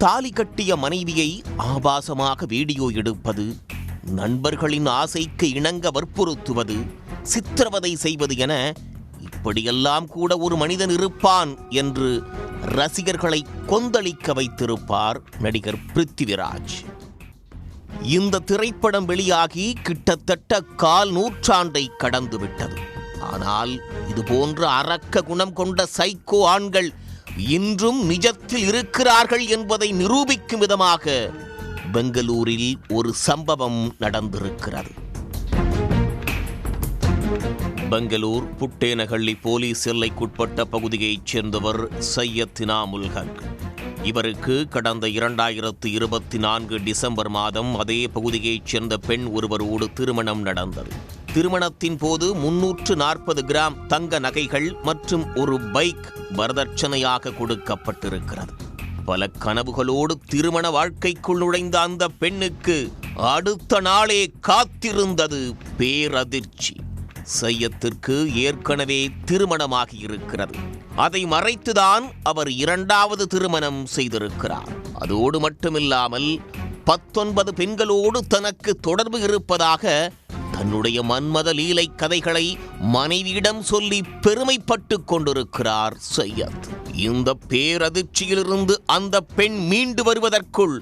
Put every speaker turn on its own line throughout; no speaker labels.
தாலி கட்டிய மனைவியை ஆபாசமாக வீடியோ எடுப்பது, நண்பர்களின் ஆசைக்கு இணங்க வற்புறுத்துவது, சித்திரவதை செய்வது என இப்படியெல்லாம் கூட ஒரு மனிதன் இருப்பான் என்று ரசிகர்களை கொந்தளிக்க வைத்திருப்பார் நடிகர் பிருத்திவிராஜ். இந்த திரைப்படம் வெளியாகி கிட்டத்தட்ட 1/4 நூற்றாண்டை கடந்துவிட்டது. ஆனால் இதுபோன்ற அரக்க குணம் கொண்ட சைக்கோ ஆண்கள் இன்றும் நிஜத்தில் இருக்கிறார்கள் என்பதை நிரூபிக்கும் விதமாக பெங்களூரில் ஒரு சம்பவம் நடந்திருக்கிறது. பெங்களூர் புட்டேனஹள்ளி போலீஸ் எல்லைக்குட்பட்ட பகுதியைச் சேர்ந்தவர் சையத் இனாமுல் ஹக். இவருக்கு கடந்த 2024 டிசம்பர் மாதம் அதே பகுதியைச் சேர்ந்த பெண் ஒருவரோடு திருமணம் நடந்தது. திருமணத்தின் போது 340 கிராம் தங்க நகைகள் மற்றும் ஒரு பைக் வரதட்சணையாக கொடுக்கப்பட்டிருக்கிறது. பல கனவுகளோடு திருமண வாழ்க்கைக்குள் நுழைந்த அந்த பெண்ணுக்கு அடுத்த நாளே காத்திருந்தது பேரதிர்ச்சி. சையத்திற்கு ஏற்கனவே திருமணமாகி இருக்கிறது. அதை மறைத்துதான் அவர் 2வது திருமணம் செய்திருக்கிறார். அதோடு மட்டுமில்லாமல் 19 பெண்களோடு தனக்கு தொடர்பு இருப்பதாக தன்னுடைய மன்மத லீலை கதைகளை மனைவியிடம் சொல்லி பெருமைப்பட்டு கொண்டிருக்கிறார் சையத். இந்த பேரதிர்ச்சியிலிருந்து அந்த பெண் மீண்டு வருவதற்குள்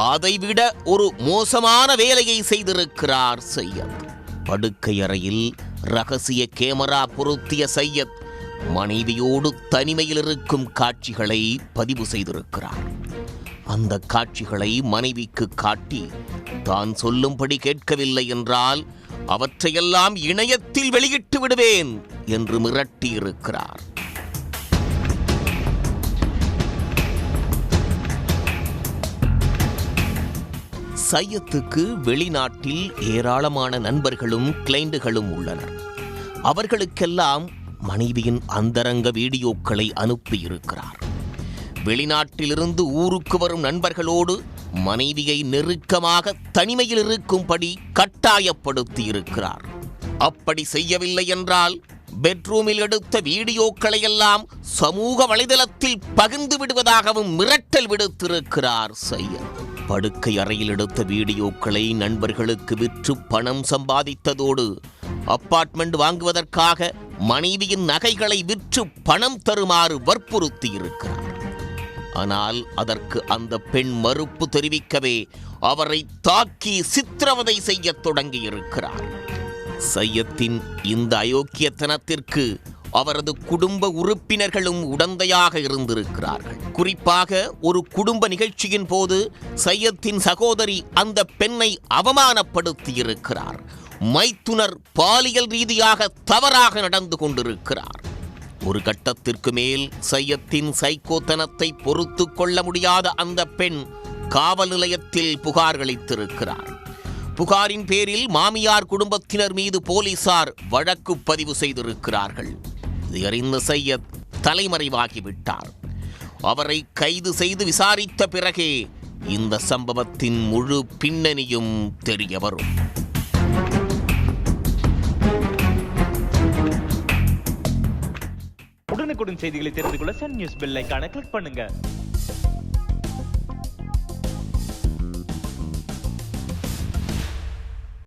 அதைவிட ஒரு மோசமான வேலையை செய்திருக்கிறார் சையத். படுக்கை அறையில் ரகசிய கேமரா பொருத்திய சையத் மனைவியோடு தனிமையில் இருக்கும் காட்சிகளை பதிவு செய்திருக்கிறார். அந்த காட்சிகளை மனைவிக்கு காட்டி தான் சொல்லும்படி கேட்கவில்லை என்றால் அவற்றையெல்லாம் இணையத்தில் வெளியிட்டு விடுவேன் என்று மிரட்டியிருக்கிறார். சையத்துக்கு வெளிநாட்டில் ஏராளமான நண்பர்களும் கிளைண்டுகளும் உள்ளனர். அவர்களுக்கெல்லாம் மனைவியின் அந்தரங்க வீடியோக்களை அனுப்பியிருக்கிறார். வெளிநாட்டிலிருந்து ஊருக்கு வரும் நண்பர்களோடு மனைவியை நெருக்கமாக தனிமையில் இருக்கும்படி கட்டாயப்படுத்தி இருக்கிறார். அப்படி செய்யவில்லை என்றால் பெட்ரூமில் எடுத்த வீடியோக்களை எல்லாம் சமூக வலைதளத்தில் பகிர்ந்து விடுவதாகவும் மிரட்டல் விடுத்திருக்கிறார் சையத். படுக்கை அறையில் எடுத்த வீடியோக்களை நண்பர்களுக்கு விற்று பணம் சம்பாதித்ததோடு அப்பார்ட்மெண்ட் வாங்குவதற்காக மனைவியின் நகைகளை விற்று பணம் தருமாறு வற்புறுத்தி இருக்கிறார். ஆனால் அதற்கு அந்த பெண் மறுப்பு தெரிவிக்கவே அவரை தாக்கி சித்திரவதை செய்ய தொடங்கியிருக்கிறார். சையத்தின் இந்த அயோக்கியத்தனத்திற்கு அவரது குடும்ப உறுப்பினர்களும் உடந்தையாக இருந்திருக்கிறார்கள். குறிப்பாக ஒரு குடும்ப நிகழ்ச்சியின் போது சையத்தின் சகோதரி அந்த பெண்ணை அவமானப்படுத்தியிருக்கிறார். மைத்துனர் பாலியல் ரீதியாக தவறாக நடந்து கொண்டிருக்கிறார். ஒரு கட்டத்திற்கு மேல் சையத்தின் சைக்கோத்தனத்தை பொறுத்து கொள்ள முடியாத அந்த பெண் காவல் நிலையத்தில் புகார் அளித்திருக்கிறார். புகாரின் பேரில் மாமியார் குடும்பத்தினர் மீது போலீசார் வழக்கு பதிவு செய்திருக்கிறார்கள். இதை அறிந்த சையத் தலைமறைவாகிவிட்டார். அவரை கைது செய்து விசாரித்த பிறகே இந்த சம்பவத்தின் முழு பின்னணியும் தெரிய வரும்.
உடனுக்குடன் செய்திகளை தெரிந்து கொள்ள சன் நியூஸ் பெல் ஐகானை கிளிக் பண்ணுங்க.